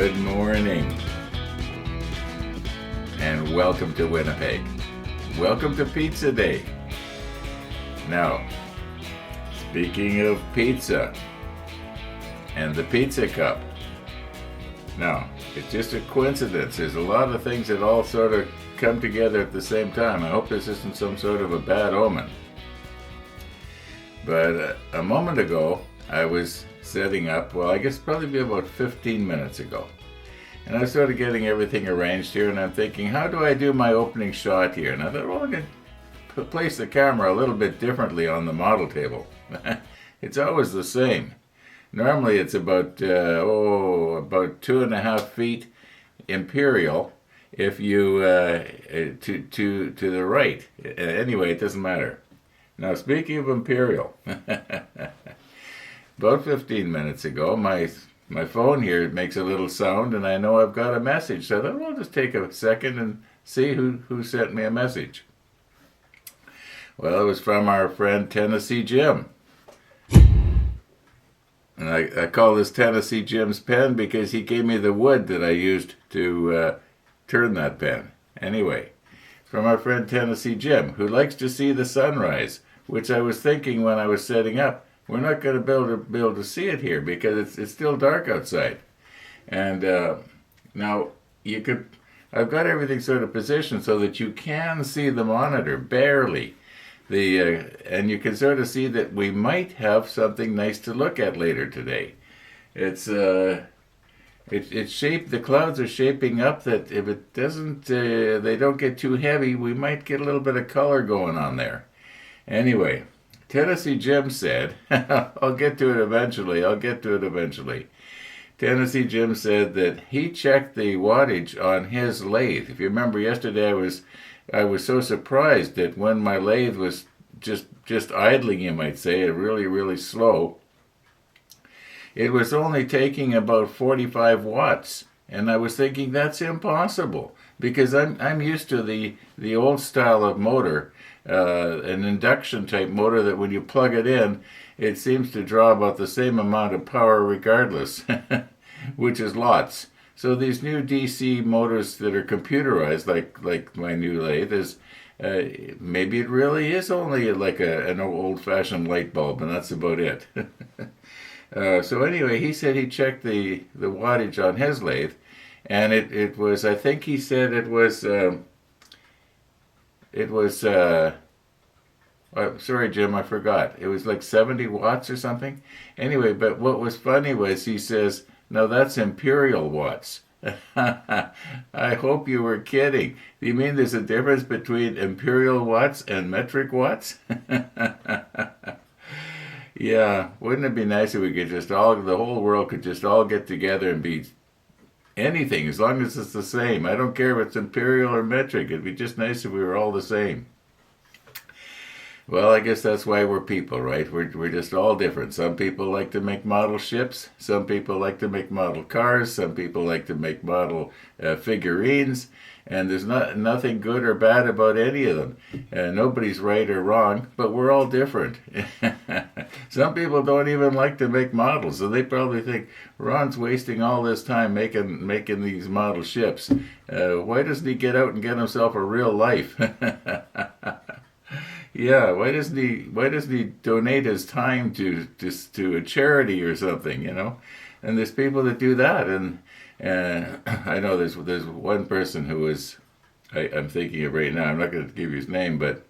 Good morning, and welcome to Winnipeg. Welcome to Pizza Day. Now, speaking of pizza and the pizza cup, now, it's just a coincidence. There's a lot of things that all sort of come together at the same time. I hope this isn't some sort of a bad omen. But a moment ago, I was setting up, well, I guess probably about 15 minutes ago. And I was sort of getting everything arranged here, and I'm thinking, how do I do my opening shot here? And I thought, well, I could place the camera a little bit differently on the model table. It's always the same. Normally it's about 2.5 feet imperial if you to the right. Anyway, it doesn't matter. Now, speaking of imperial, about 15 minutes ago, my phone here makes a little sound, and I know I've got a message. So I thought, well, I'll just take a second and see who sent me a message. Well, it was from our friend Tennessee Jim. And I call this Tennessee Jim's pen because he gave me the wood that I used to turn that pen. Anyway, from our friend Tennessee Jim, who likes to see the sunrise, which I was thinking when I was setting up, we're not going to be able to see it here because it's still dark outside. And now I've got everything sort of positioned so that you can see the monitor barely. And you can sort of see that we might have something nice to look at later today. It's shaped. The clouds are shaping up that if it doesn't, they don't get too heavy, we might get a little bit of color going on there. Anyway, Tennessee Jim said, I'll get to it eventually. Tennessee Jim said that he checked the wattage on his lathe. If you remember yesterday, I was so surprised that when my lathe was just idling, you might say, really, really slow, it was only taking about 45 watts. And I was thinking, that's impossible, because I'm used to the old style of motor, an induction type motor that when you plug it in, it seems to draw about the same amount of power regardless, which is lots. So these new DC motors that are computerized, like my new lathe, is maybe it really is only like an old-fashioned light bulb, and that's about it. So anyway, he said he checked the wattage on his lathe, and it was, I think he said it was sorry, Jim, I forgot. It was like 70 watts or something. Anyway, but what was funny was he says, no, that's imperial watts. I hope you were kidding. Do you mean there's a difference between imperial watts and metric watts? Yeah, wouldn't it be nice if we could the whole world could just all get together and be anything, as long as it's the same. I don't care if it's imperial or metric. It'd be just nice if we were all the same. Well, I guess that's why we're people, right? We're just all different. Some people like to make model ships. Some people like to make model cars. Some people like to make model figurines. And there's nothing good or bad about any of them. Nobody's right or wrong, but we're all different. Some people don't even like to make models, so they probably think, Ron's wasting all this time making these model ships. Why doesn't he get out and get himself a real life? Yeah, why doesn't he donate his time to a charity or something, you know? And there's people that do that, and I know there's one person who is, I'm thinking of right now. I'm not going to give you his name, but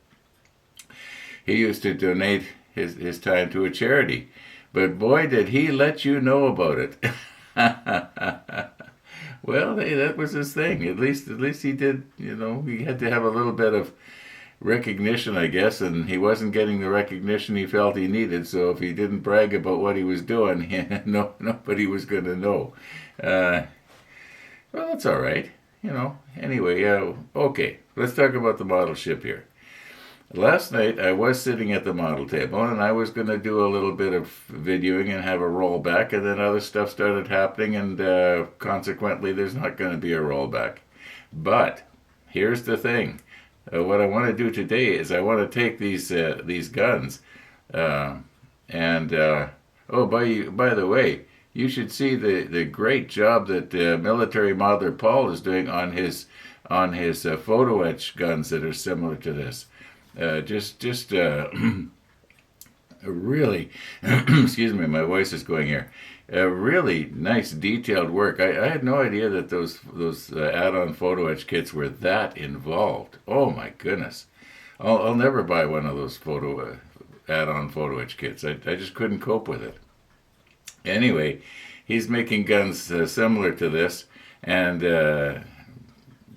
he used to donate his time to a charity. But boy, did he let you know about it. Well, hey, that was his thing. At least he did. You know, he had to have a little bit of recognition, I guess, and he wasn't getting the recognition he felt he needed, so if he didn't brag about what he was doing, nobody was going to know. Well, that's all right, you know. Anyway, okay, let's talk about the model ship here. Last night, I was sitting at the model table, and I was going to do a little bit of videoing and have a rollback, and then other stuff started happening, and consequently, there's not going to be a rollback. But here's the thing. What I want to do today is I want to take these guns, by the way, you should see the great job that military modeler Paul is doing on his photo etch guns that are similar to this. Just really, excuse me, my voice is going here. Really nice detailed work. I had no idea that those add-on photo etch kits were that involved. Oh my goodness, I'll never buy one of those add-on photo etch kits. I just couldn't cope with it. Anyway, he's making guns similar to this, and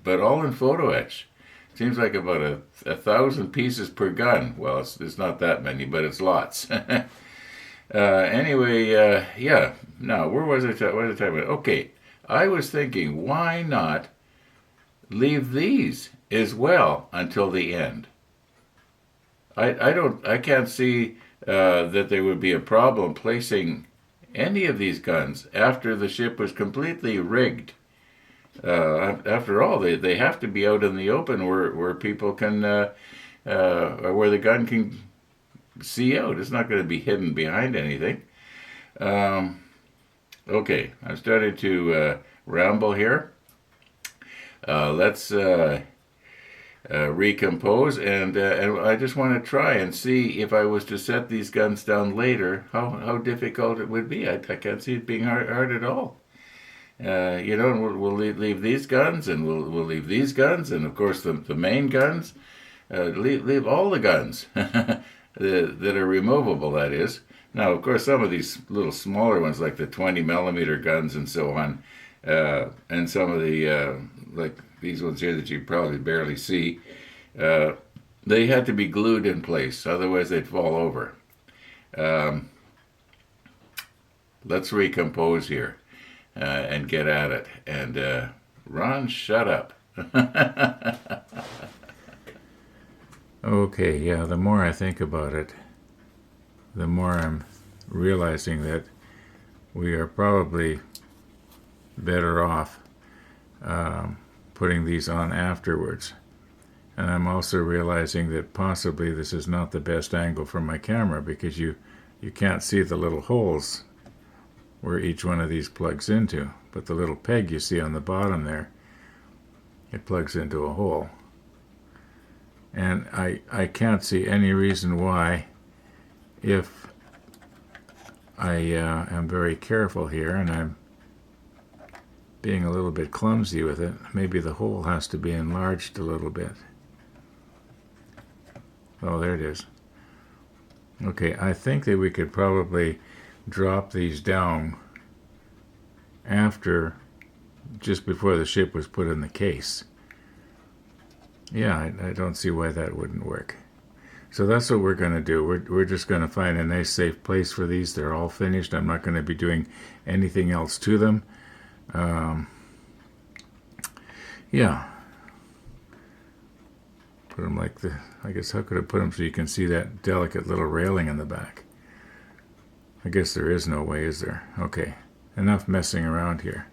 but all in photo etch. Seems like about 1,000 pieces per gun. Well, it's not that many, but it's lots. Anyway, yeah. Now, where was I talking about? Okay, I was thinking, why not leave these as well until the end? I can't see that there would be a problem placing any of these guns after the ship was completely rigged. After all, they have to be out in the open where people can, where the gun can see out. It's not going to be hidden behind anything. Okay, I'm starting to ramble here. Let's recompose, and I just want to try and see if I was to set these guns down later, how difficult it would be. I can't see it being hard at all. And we'll leave these guns, and we'll leave these guns, and of course the main guns. Leave all the guns that are removable. That is. Now, of course, some of these little smaller ones, like the 20 millimeter guns and so on, and some of the like these ones here that you probably barely see, they had to be glued in place, otherwise they'd fall over. Let's recompose here. And get at it. And Ron, shut up. Okay, yeah, the more I think about it, the more I'm realizing that we are probably better off putting these on afterwards. And I'm also realizing that possibly this is not the best angle for my camera, because you can't see the little holes where each one of these plugs into, but the little peg you see on the bottom there, it plugs into a hole. And I can't see any reason why, if I am very careful here and I'm being a little bit clumsy with it, maybe the hole has to be enlarged a little bit. Oh, there it is. Okay, I think that we could probably drop these down just before the ship was put in the case. Yeah, I don't see why that wouldn't work. So that's what we're going to do. We're just going to find a nice safe place for these. They're all finished. I'm not going to be doing anything else to them. Yeah. Put them like I guess, how could I put them so you can see that delicate little railing in the back? I guess there is no way, is there? Okay, enough messing around here.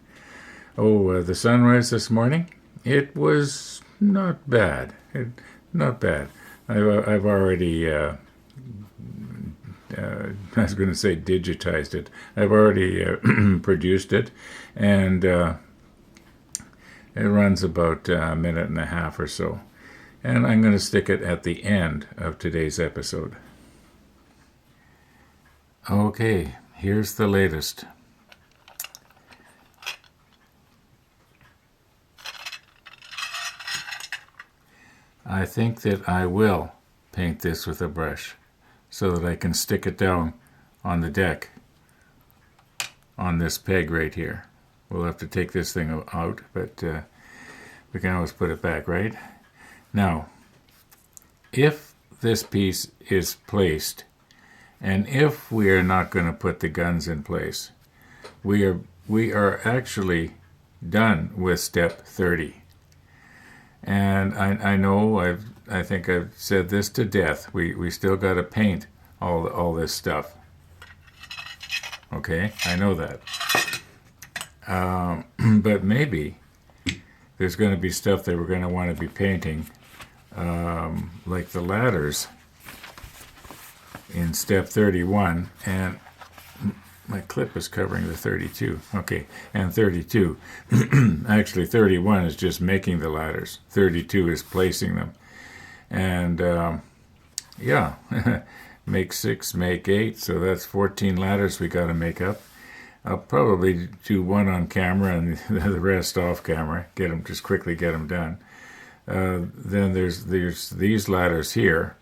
Oh, the sunrise this morning? It was not bad. Not bad. I've already, I was going to say digitized it. I've already produced it, and it runs about a minute and a half or so. And I'm going to stick it at the end of today's episode. Okay, here's the latest. I think that I will paint this with a brush so that I can stick it down on the deck on this peg right here. We'll have to take this thing out, but we can always put it back, right? Now, if this piece is placed, and if we are not going to put the guns in place, we are actually done with step 30. And I know I think I've said this to death. We still got to paint all this stuff. Okay, I know that. But maybe there's going to be stuff that we're going to want to be painting, like the ladders in step 31, and my clip is covering the 32. Okay, and 32. Actually, 31 is just making the ladders. 32 is placing them. And yeah, make 6, make 8. So that's 14 ladders we got to make up. I'll probably do one on camera and the rest off camera. Just quickly get them done. Then there's these ladders here,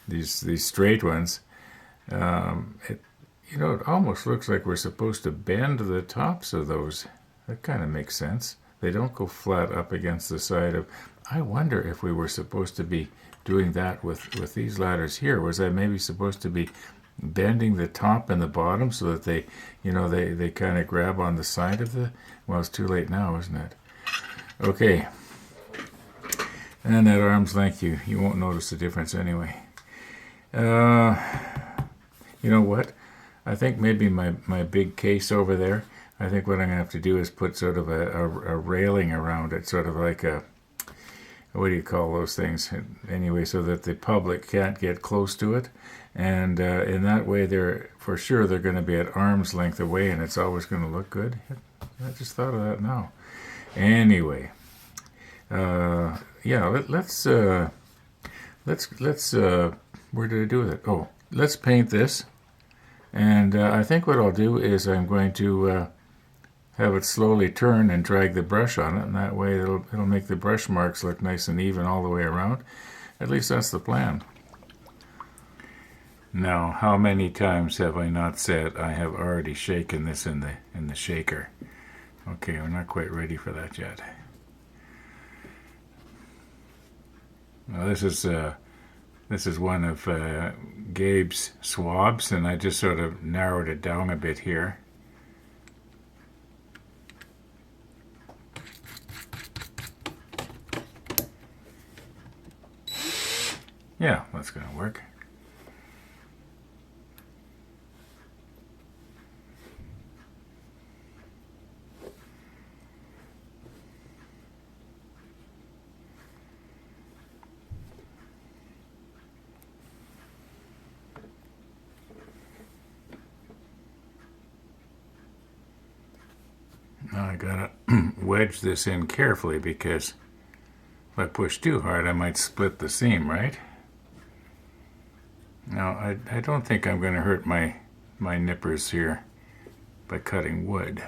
these straight ones. It almost looks like we're supposed to bend the tops of those. That kind of makes sense. They don't go flat up against the side of. I wonder if we were supposed to be doing that with these ladders here. Was I maybe supposed to be bending the top and the bottom so that they kind of grab on the side of the. Well, it's too late now, isn't it? Okay. And at arm's length, you won't notice the difference anyway. You know what? I think maybe my big case over there, I think what I'm going to have to do is put sort of a railing around it, sort of like a, what do you call those things? Anyway, so that the public can't get close to it. And in that way, they're going to be at arm's length away, and it's always going to look good. I just thought of that now. Anyway, yeah, let's where did I do with it? Oh, let's paint this. And I think what I'll do is I'm going to have it slowly turn and drag the brush on it, and that way it'll make the brush marks look nice and even all the way around. At least that's the plan. Now, how many times have I not said I have already shaken this in the shaker? Okay, we're not quite ready for that yet. Now this is one of Gabe's swabs, and I just sort of narrowed it down a bit here. Yeah, that's going to work. Now I gotta wedge this in carefully, because if I push too hard I might split the seam, right? Now I don't think I'm going to hurt my nippers here by cutting wood.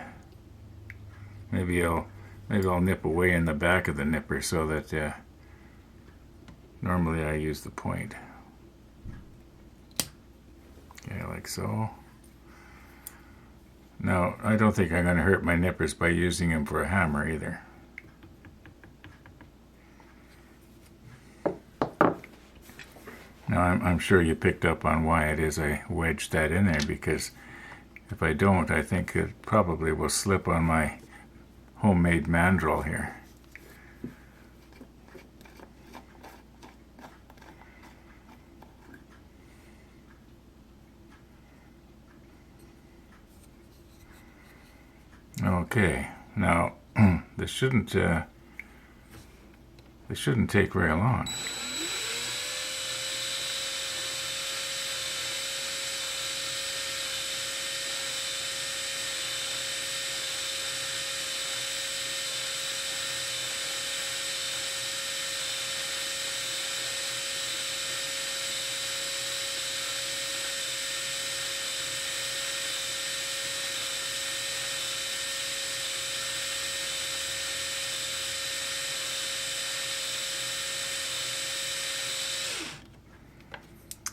Maybe I'll nip away in the back of the nipper so that normally I use the point. Okay, like so. Now, I don't think I'm going to hurt my nippers by using them for a hammer either. Now, I'm sure you picked up on why it is I wedged that in there, because if I don't, I think it probably will slip on my homemade mandrel here. Okay, now this shouldn't take very long.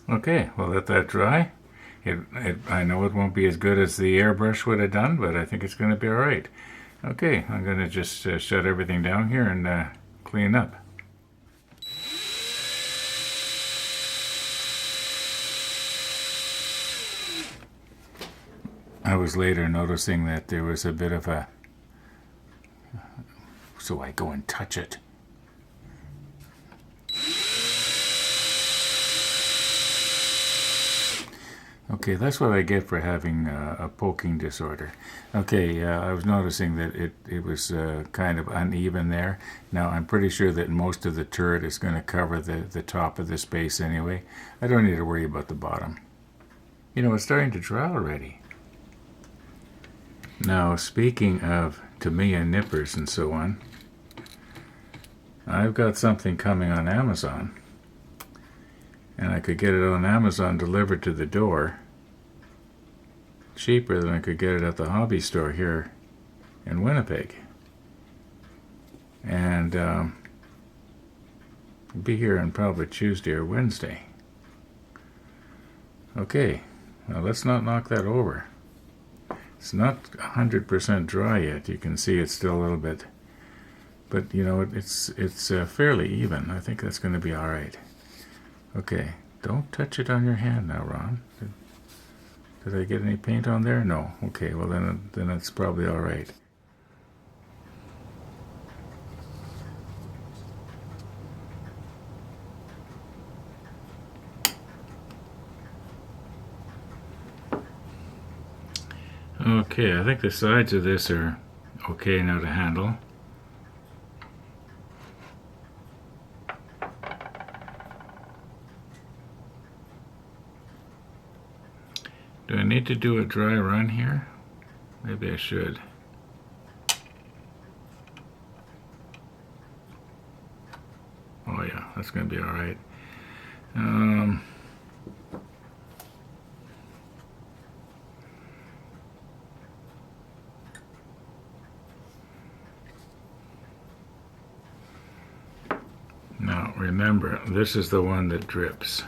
Okay, we'll let that dry. I know it won't be as good as the airbrush would have done, but I think it's going to be all right. Okay, I'm going to just shut everything down here and clean up. I was later noticing that there was a bit of a... So I go and touch it. Okay, that's what I get for having a poking disorder. Okay, I was noticing that it was kind of uneven there. Now, I'm pretty sure that most of the turret is going to cover the top of this base anyway. I don't need to worry about the bottom. You know, it's starting to dry already. Now, speaking of Tamiya nippers and so on, I've got something coming on Amazon, and I could get it on Amazon delivered to the door cheaper than I could get it at the hobby store here in Winnipeg. And it'll be here on probably Tuesday or Wednesday. Okay, now let's not knock that over. It's not 100% dry yet. You can see it's still a little bit, but you know it's fairly even. I think that's going to be all right. Okay, don't touch it on your hand now, Ron. Did I get any paint on there? No. Okay, well then it's probably all right. Okay, I think the sides of this are okay now to handle. Do I need to do a dry run here? Maybe I should. Oh yeah, that's going to be all right. Now remember, this is the one that drips.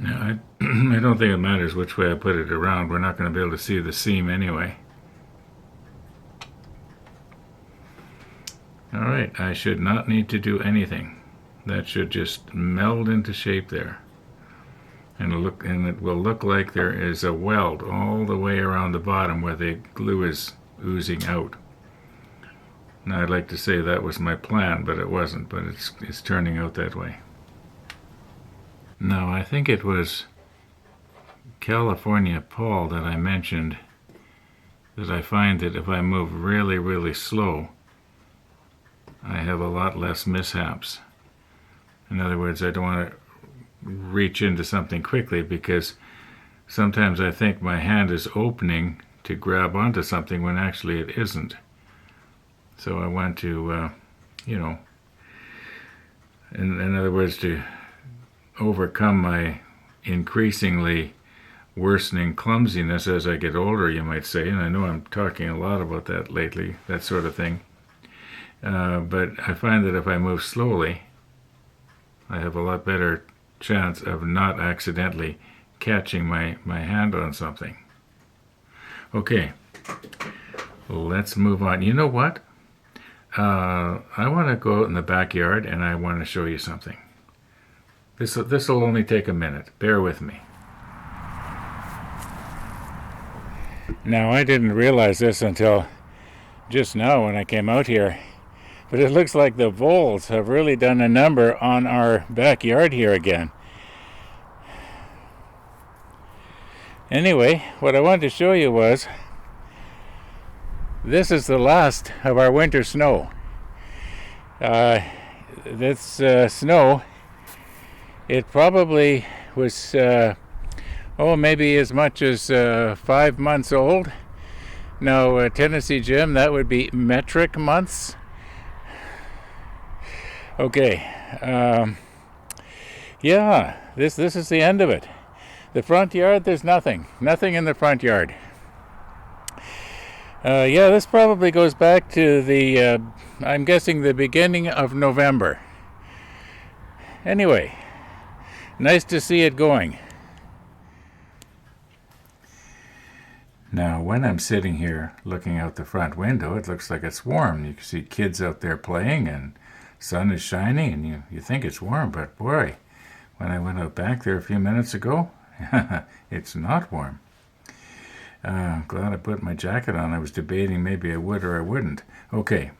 Now, I don't think it matters which way I put it around. We're not going to be able to see the seam anyway. Alright, I should not need to do anything. That should just meld into shape there. And it will look like there is a weld all the way around the bottom where the glue is oozing out. Now I'd like to say that was my plan, but it wasn't, but it's turning out that way. Now, I think it was California Paul that I mentioned that I find that if I move really, really slow, I have a lot less mishaps. In other words, I don't want to reach into something quickly because sometimes I think my hand is opening to grab onto something when actually it isn't. So I want to, in other words, to overcome my increasingly worsening clumsiness as I get older, you might say, and I know I'm talking a lot about that lately, that sort of thing. But I find that if I move slowly, I have a lot better chance of not accidentally catching my hand on something. Okay, let's move on. You know what? I want to go out in the backyard and I want to show you something. This will only take a minute. Bear with me. Now, I didn't realize this until just now when I came out here, but it looks like the voles have really done a number on our backyard here again. Anyway, what I wanted to show you was this is the last of our winter snow. This snow, it probably was, maybe as much as 5 months old. Now, Tennessee Jim, that would be metric months. Okay, yeah, this is the end of it. The front yard, there's nothing in the front yard. Yeah, this probably goes back to the, I'm guessing the beginning of November. Anyway, nice to see it going. Now, when I'm sitting here looking out the front window, it looks like it's warm. You can see kids out there playing and sun is shining and you think it's warm, but boy, when I went out back there a few minutes ago, it's not warm. Glad I put my jacket on. I was debating maybe I would or I wouldn't. Okay,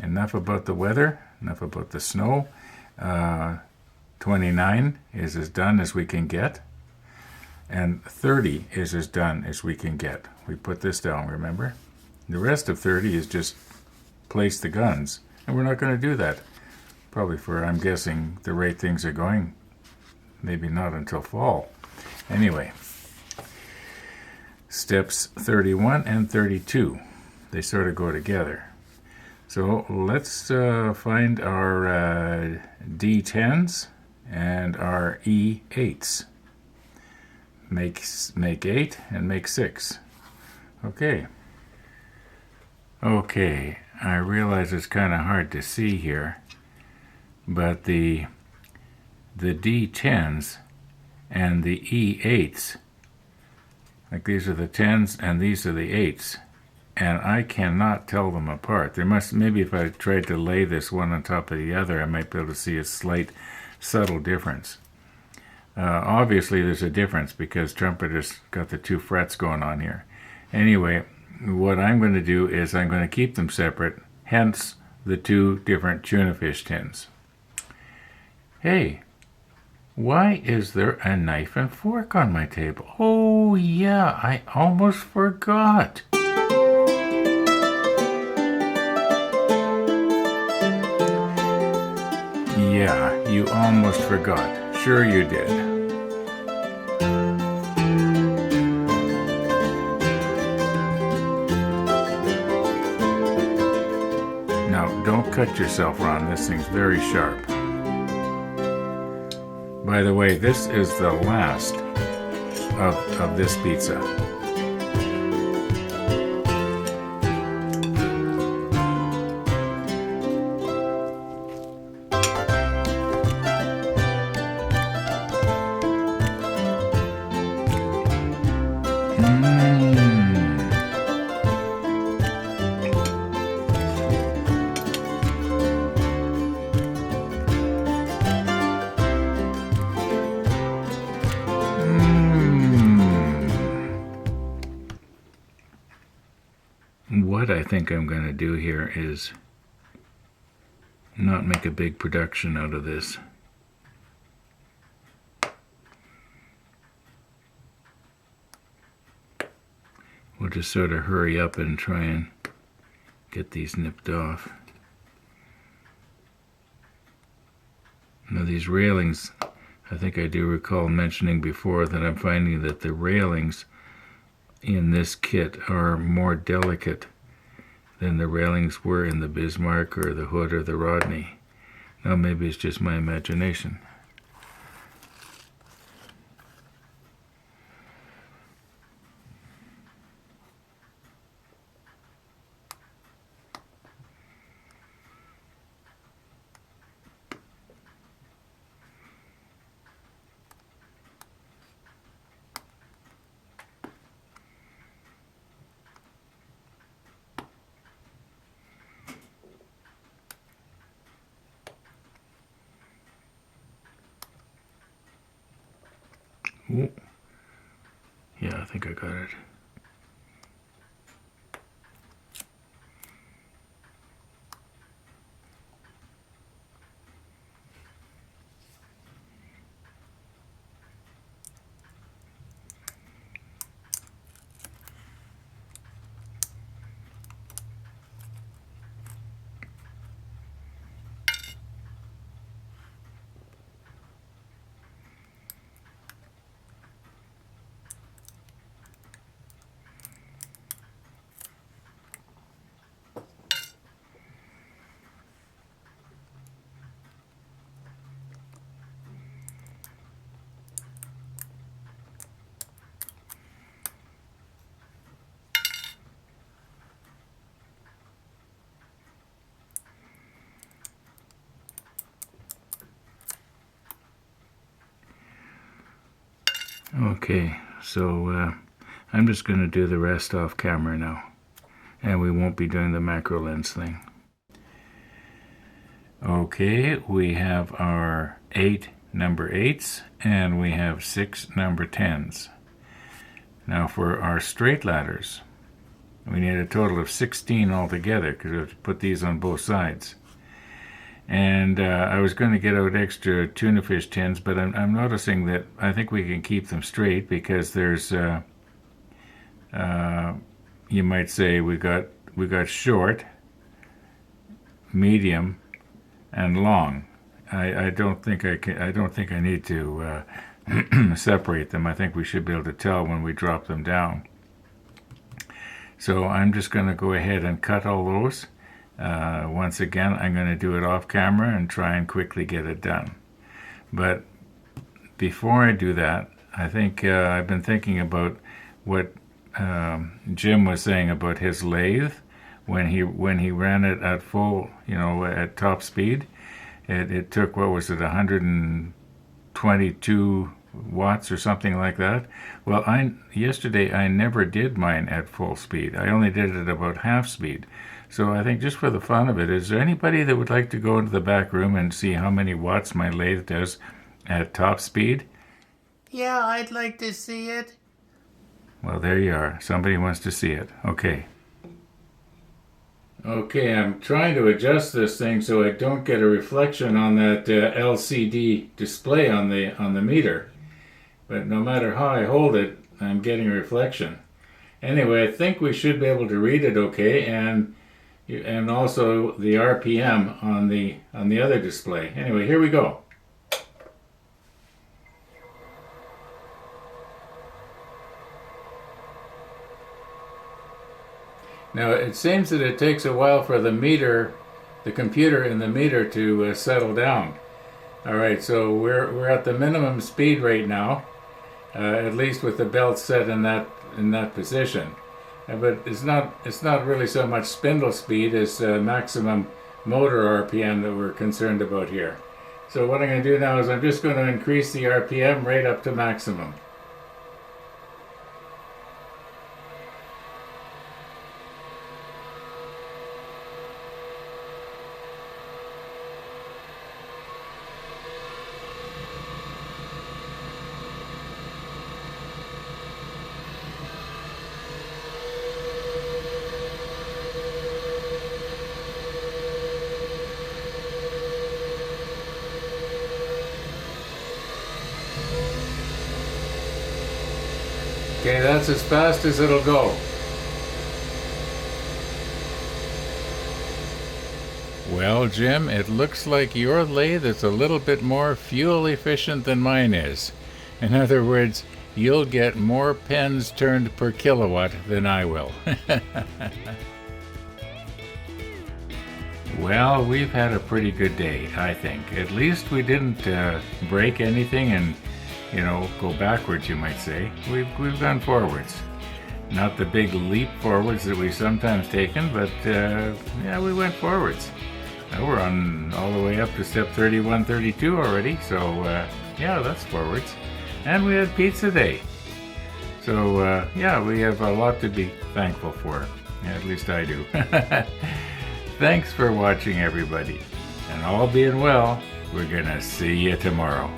enough about the weather, enough about the snow. 29 is as done as we can get, and 30 is as done as we can get. We put this down, remember? The rest of 30 is just place the guns, and we're not going to do that. Probably for, I'm guessing, the rate things are going, maybe not until fall. Anyway, steps 31 and 32, they sort of go together. So let's find our D10s and our E8s. Make 8 and make 6. Okay. Okay, I realize it's kind of hard to see here, but the D10s and the E8s, like these are the 10s and these are the 8s, and I cannot tell them apart. There must, maybe if I tried to lay this one on top of the other, I might be able to see a slight, subtle difference. Obviously there's a difference because Trumpeter's got the 2 frets going on here. Anyway, what I'm going to do is I'm going to keep them separate, hence the 2 different tuna fish tins. Hey, why is there a knife and fork on my table? Oh yeah, I almost forgot. Yeah, you almost forgot. Sure you did. Now, don't cut yourself, Ron. This thing's very sharp. By the way, this is the last of this pizza. What I think I'm going to do here is not make a big production out of this. We'll just sort of hurry up and try and get these nipped off. Now these railings, I think I do recall mentioning before that I'm finding that the railings in this kit are more delicate than the railings were in the Bismarck or the Hood or the Rodney. Now maybe it's just my imagination. Ooh. Yeah, I think I got it. Okay, so I'm just going to do the rest off camera now, and we won't be doing the macro lens thing. Okay, we have our 8 number 8s, and we have 6 number 10s. Now for our straight ladders, we need a total of 16 altogether because we have to put these on both sides. And I was going to get out extra tuna fish tins, but I'm noticing that I think we can keep them straight because there's, you might say we got short, medium, and long. I don't think I need to separate them. I think we should be able to tell when we drop them down. So I'm just going to go ahead and cut all those. Once again, I'm going to do it off camera and try and quickly get it done. But before I do that, I think I've been thinking about what Jim was saying about his lathe when he ran it at full, at top speed. It took, what was it, 122 watts or something like that. Well, yesterday I never did mine at full speed. I only did it about half speed. So I think just for the fun of it, is there anybody that would like to go into the back room and see how many watts my lathe does at top speed? Yeah, I'd like to see it. Well, there you are. Somebody wants to see it. Okay. Okay, I'm trying to adjust this thing so I don't get a reflection on that LCD display on the meter. But no matter how I hold it, I'm getting a reflection. Anyway, I think we should be able to read it okay, and also the RPM on the other display. Anyway, here we go. Now it seems that it takes a while for the computer in the meter to settle down. All right, so we're at the minimum speed right now, at least with the belt set in that position. But it's not really so much spindle speed as maximum motor RPM that we're concerned about here. So what I'm going to do now is I'm just going to increase the RPM right up to maximum. Okay, that's as fast as it'll go. Well, Jim, it looks like your lathe is a little bit more fuel efficient than mine is. In other words, you'll get more pens turned per kilowatt than I will. Well, we've had a pretty good day, I think. At least we didn't break anything and go backwards, you might say. We've gone forwards. Not the big leap forwards that we've sometimes taken, but yeah, we went forwards. We're on all the way up to step 31, 32 already, so yeah, that's forwards. And we had pizza day. So yeah, we have a lot to be thankful for. Yeah, at least I do. Thanks for watching, everybody. And all being well, we're gonna see you tomorrow.